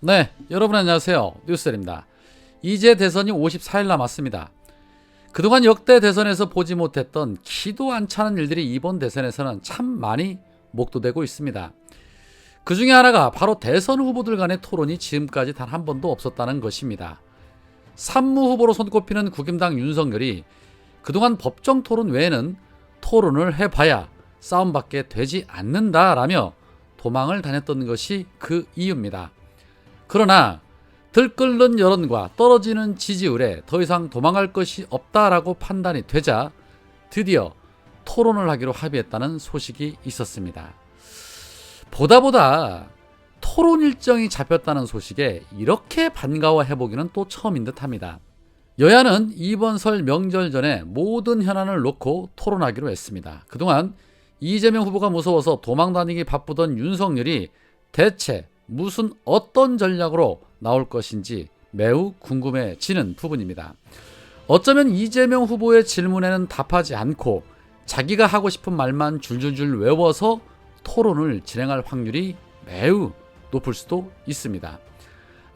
네, 여러분 안녕하세요. 뉴스입니다. 이제 대선이 54일 남았습니다. 그동안 역대 대선에서 보지 못했던 키도 안 차는 일들이 이번 대선에서는 참 많이 목도되고 있습니다. 그 중에 하나가 바로 대선 후보들 간의 토론이 지금까지 단 한 번도 없었다는 것입니다. 산무 후보로 손꼽히는 국힘당 윤석열이 그동안 법정 토론 외에는 토론을 해봐야 싸움밖에 되지 않는다라며 도망을 다녔던 것이 그 이유입니다. 그러나 들끓는 여론과 떨어지는 지지율에 더 이상 도망갈 것이 없다라고 판단이 되자 드디어 토론을 하기로 합의했다는 소식이 있었습니다. 보다 토론 일정이 잡혔다는 소식에 이렇게 반가워해보기는 또 처음인 듯합니다. 여야는 이번 설 명절 전에 모든 현안을 놓고 토론하기로 했습니다. 그동안 이재명 후보가 무서워서 도망다니기 바쁘던 윤석열이 대체 무슨 어떤 전략으로 나올 것인지 매우 궁금해지는 부분입니다. 어쩌면 이재명 후보의 질문에는 답하지 않고 자기가 하고 싶은 말만 줄줄줄 외워서 토론을 진행할 확률이 매우 높을 수도 있습니다.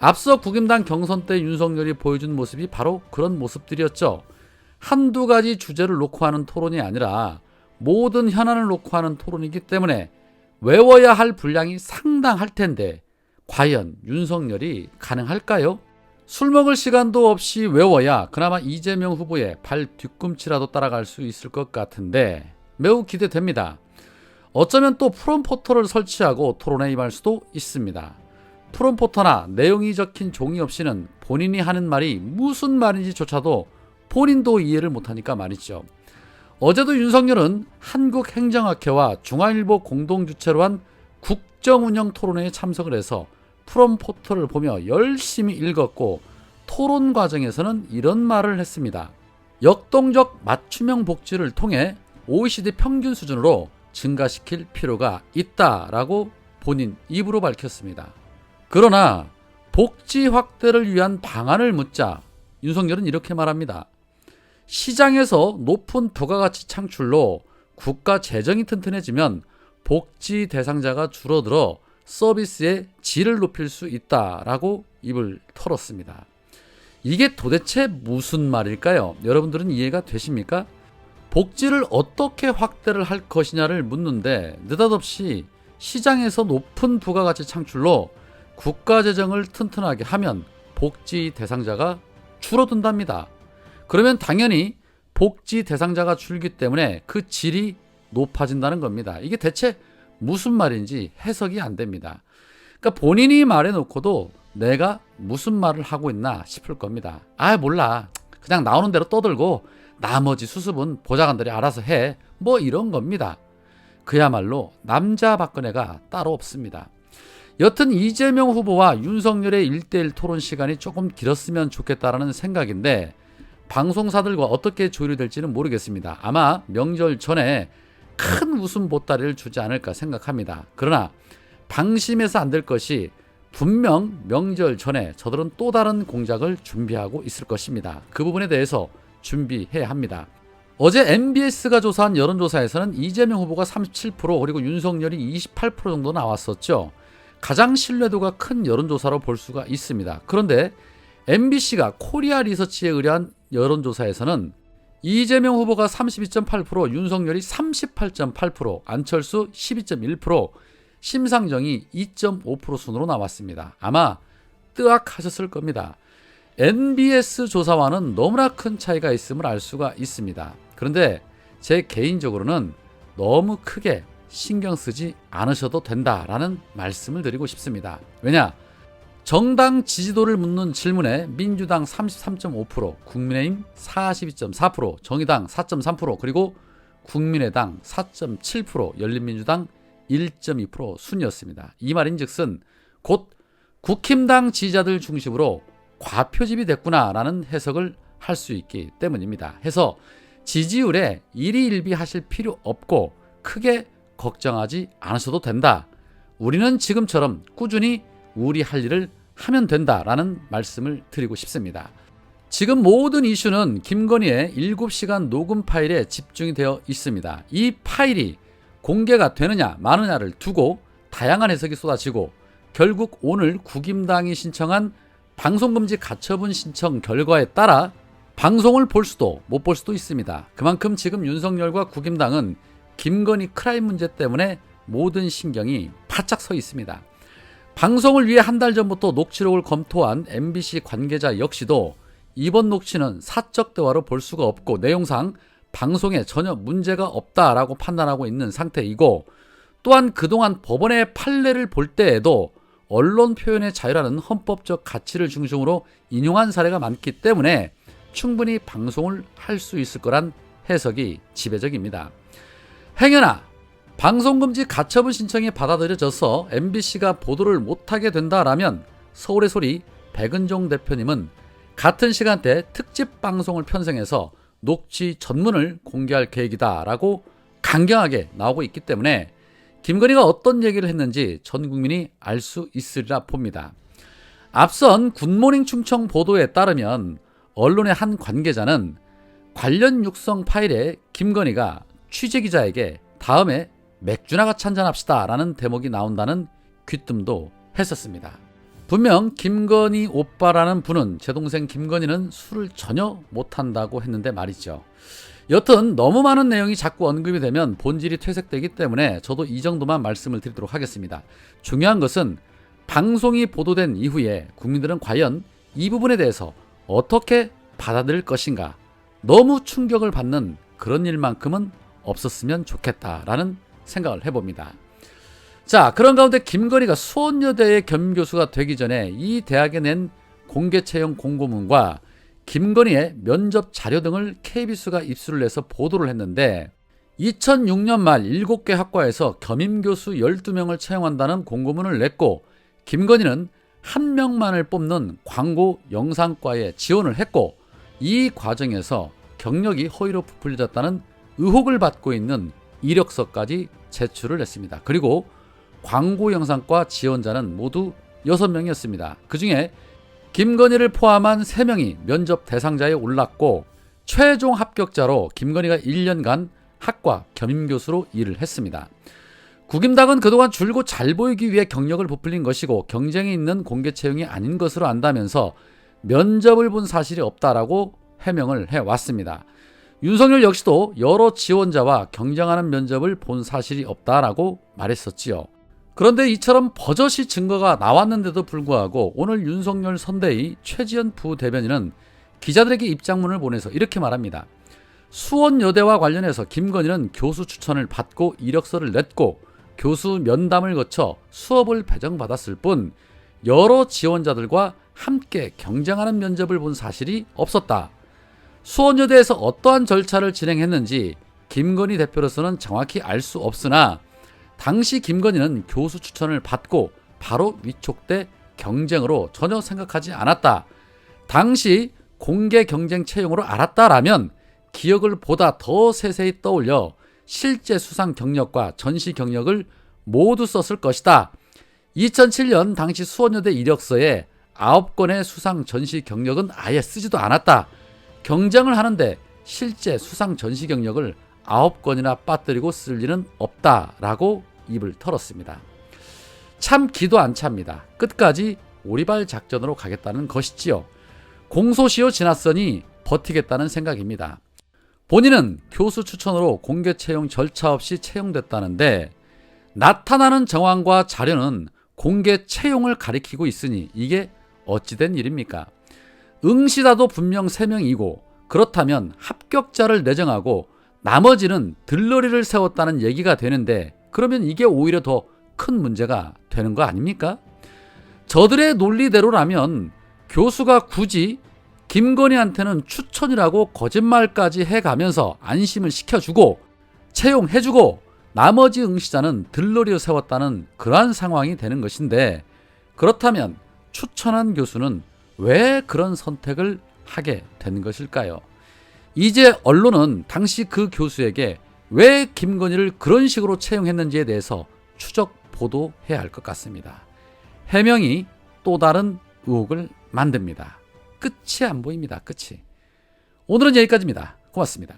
앞서 국힘당 경선 때 윤석열이 보여준 모습이 바로 그런 모습들이었죠. 한두 가지 주제를 놓고 하는 토론이 아니라 모든 현안을 놓고 하는 토론이기 때문에 외워야 할 분량이 상당할 텐데 과연 윤석열이 가능할까요? 술 먹을 시간도 없이 외워야 그나마 이재명 후보의 발 뒤꿈치라도 따라갈 수 있을 것 같은데 매우 기대됩니다. 어쩌면 또 프롬포터를 설치하고 토론에 임할 수도 있습니다. 프롬포터나 내용이 적힌 종이 없이는 본인이 하는 말이 무슨 말인지조차도 본인도 이해를 못하니까 말이죠. 어제도 윤석열은 한국행정학회와 중앙일보 공동주최로 한 국정운영 토론회에 참석을 해서 프롬포터를 보며 열심히 읽었고 토론 과정에서는 이런 말을 했습니다. 역동적 맞춤형 복지를 통해 OECD 평균 수준으로 증가시킬 필요가 있다라고 본인 입으로 밝혔습니다. 그러나 복지 확대를 위한 방안을 묻자 윤석열은 이렇게 말합니다. 시장에서 높은 부가가치 창출로 국가 재정이 튼튼해지면 복지 대상자가 줄어들어 서비스의 질을 높일 수 있다라고 입을 털었습니다. 이게 도대체 무슨 말일까요? 여러분들은 이해가 되십니까? 복지를 어떻게 확대를 할 것이냐를 묻는데 느닷없이 시장에서 높은 부가가치 창출로 국가 재정을 튼튼하게 하면 복지 대상자가 줄어든답니다. 그러면 당연히 복지 대상자가 줄기 때문에 그 질이 높아진다는 겁니다. 이게 대체 무슨 말인지 해석이 안 됩니다. 그러니까 본인이 말해놓고도 내가 무슨 말을 하고 있나 싶을 겁니다. 몰라. 그냥 나오는 대로 떠들고 나머지 수습은 보좌관들이 알아서 해. 뭐 이런 겁니다. 그야말로 남자 박근혜가 따로 없습니다. 여튼 이재명 후보와 윤석열의 1대1 토론 시간이 조금 길었으면 좋겠다라는 생각인데 방송사들과 어떻게 조율이 될지는 모르겠습니다. 아마 명절 전에 큰 웃음 보따리를 주지 않을까 생각합니다. 그러나 방심해서 안 될 것이 분명 명절 전에 저들은 또 다른 공작을 준비하고 있을 것입니다. 그 부분에 대해서 준비해야 합니다. 어제 MBS가 조사한 여론조사에서는 이재명 후보가 37% 그리고 윤석열이 28% 정도 나왔었죠. 가장 신뢰도가 큰 여론조사로 볼 수가 있습니다. 그런데 MBC가 코리아 리서치에 의뢰한 여론조사에서는 이재명 후보가 32.8%, 윤석열이 38.8%, 안철수 12.1%, 심상정이 2.5% 순으로 나왔습니다. 아마 뜨악하셨을 겁니다. NBS 조사와는 너무나 큰 차이가 있음을 알 수가 있습니다. 그런데 제 개인적으로는 너무 크게 신경 쓰지 않으셔도 된다라는 말씀을 드리고 싶습니다. 왜냐? 정당 지지도를 묻는 질문에 민주당 33.5%, 국민의힘 42.4%, 정의당 4.3%, 그리고 국민의당 4.7%, 열린민주당 1.2% 순이었습니다. 이 말인즉슨 곧 국힘당 지지자들 중심으로 과표집이 됐구나라는 해석을 할 수 있기 때문입니다. 해서 지지율에 일희일비하실 필요 없고 크게 걱정하지 않으셔도 된다. 우리는 지금처럼 꾸준히 우리 할 일을 하면 된다라는 말씀을 드리고 싶습니다. 지금 모든 이슈는 김건희의 7시간 녹음 파일에 집중이 되어 있습니다. 이 파일이 공개가 되느냐 마느냐를 두고 다양한 해석이 쏟아지고 결국 오늘 국임당이 신청한 방송금지 가처분 신청 결과에 따라 방송을 볼 수도 못 볼 수도 있습니다. 그만큼 지금 윤석열과 국임당은 김건희 크라임 문제 때문에 모든 신경이 바짝 서 있습니다. 방송을 위해 한 달 전부터 녹취록을 검토한 MBC 관계자 역시도 이번 녹취는 사적 대화로 볼 수가 없고 내용상 방송에 전혀 문제가 없다라고 판단하고 있는 상태이고, 또한 그동안 법원의 판례를 볼 때에도 언론 표현의 자유라는 헌법적 가치를 중심으로 인용한 사례가 많기 때문에 충분히 방송을 할 수 있을 거란 해석이 지배적입니다. 행여나 방송금지 가처분 신청이 받아들여져서 MBC가 보도를 못하게 된다라면 서울의 소리 백은종 대표님은 같은 시간대 특집 방송을 편성해서 녹취 전문을 공개할 계획이다라고 강경하게 나오고 있기 때문에 김건희가 어떤 얘기를 했는지 전 국민이 알 수 있으리라 봅니다. 앞선 굿모닝 충청 보도에 따르면 언론의 한 관계자는 관련 육성 파일에 김건희가 취재기자에게 다음에 맥주나 같이 한잔합시다 라는 대목이 나온다는 귀뜸도 했었습니다. 분명 김건희 오빠라는 분은 제 동생 김건희는 술을 전혀 못한다고 했는데 말이죠. 여튼 너무 많은 내용이 자꾸 언급이 되면 본질이 퇴색되기 때문에 저도 이 정도만 말씀을 드리도록 하겠습니다. 중요한 것은 방송이 보도된 이후에 국민들은 과연 이 부분에 대해서 어떻게 받아들일 것인가, 너무 충격을 받는 그런 일만큼은 없었으면 좋겠다라는 생각을 해봅니다. 자, 그런 가운데 김건희가 수원여대의 겸임교수가 되기 전에 이 대학에 낸 공개 채용 공고문과 김건희의 면접 자료 등을 KBS가 입수를 해서 보도를 했는데 2006년 말 7개 학과에서 겸임교수 12명을 채용한다는 공고문을 냈고 김건희는 한 명만을 뽑는 광고 영상과에 지원을 했고 이 과정에서 경력이 허위로 부풀려졌다는 의혹을 받고 있는 이력서까지 제출을 했습니다. 그리고 광고 영상과 지원자는 모두 6명이었습니다. 그 중에 김건희를 포함한 3명이 면접 대상자에 올랐고 최종 합격자로 김건희가 1년간 학과 겸임교수로 일을 했습니다. 국임당은 그동안 줄곧 잘 보이기 위해 경력을 부풀린 것이고 경쟁이 있는 공개 채용이 아닌 것으로 안다면서 면접을 본 사실이 없다라고 해명을 해왔습니다. 윤석열 역시도 여러 지원자와 경쟁하는 면접을 본 사실이 없다라고 말했었지요. 그런데 이처럼 버젓이 증거가 나왔는데도 불구하고 오늘 윤석열 선대위 최지연 부대변인은 기자들에게 입장문을 보내서 이렇게 말합니다. 수원여대와 관련해서 김건희는 교수 추천을 받고 이력서를 냈고 교수 면담을 거쳐 수업을 배정받았을 뿐 여러 지원자들과 함께 경쟁하는 면접을 본 사실이 없었다. 수원여대에서 어떠한 절차를 진행했는지 김건희 대표로서는 정확히 알 수 없으나 당시 김건희는 교수 추천을 받고 바로 위촉돼 경쟁으로 전혀 생각하지 않았다. 당시 공개 경쟁 채용으로 알았다라면 기억을 보다 더 세세히 떠올려 실제 수상 경력과 전시 경력을 모두 썼을 것이다. 2007년 당시 수원여대 이력서에 9건의 수상 전시 경력은 아예 쓰지도 않았다. 경쟁을 하는데 실제 수상 전시 경력을 9건이나 빠뜨리고 쓸 일은 없다라고 입을 털었습니다. 참 기도 안 찹니다. 끝까지 오리발 작전으로 가겠다는 것이지요. 공소시효 지났으니 버티겠다는 생각입니다. 본인은 교수 추천으로 공개 채용 절차 없이 채용됐다는데 나타나는 정황과 자료는 공개 채용을 가리키고 있으니 이게 어찌된 일입니까? 응시자도 분명 3명이고 그렇다면 합격자를 내정하고 나머지는 들러리를 세웠다는 얘기가 되는데 그러면 이게 오히려 더 큰 문제가 되는 거 아닙니까? 저들의 논리대로라면 교수가 굳이 김건희한테는 추천이라고 거짓말까지 해가면서 안심을 시켜주고 채용해주고 나머지 응시자는 들러리를 세웠다는 그러한 상황이 되는 것인데 그렇다면 추천한 교수는 왜 그런 선택을 하게 된 것일까요? 이제 언론은 당시 그 교수에게 왜 김건희를 그런 식으로 채용했는지에 대해서 추적 보도해야 할 것 같습니다. 해명이 또 다른 의혹을 만듭니다. 끝이 안 보입니다. 끝이. 오늘은 여기까지입니다. 고맙습니다.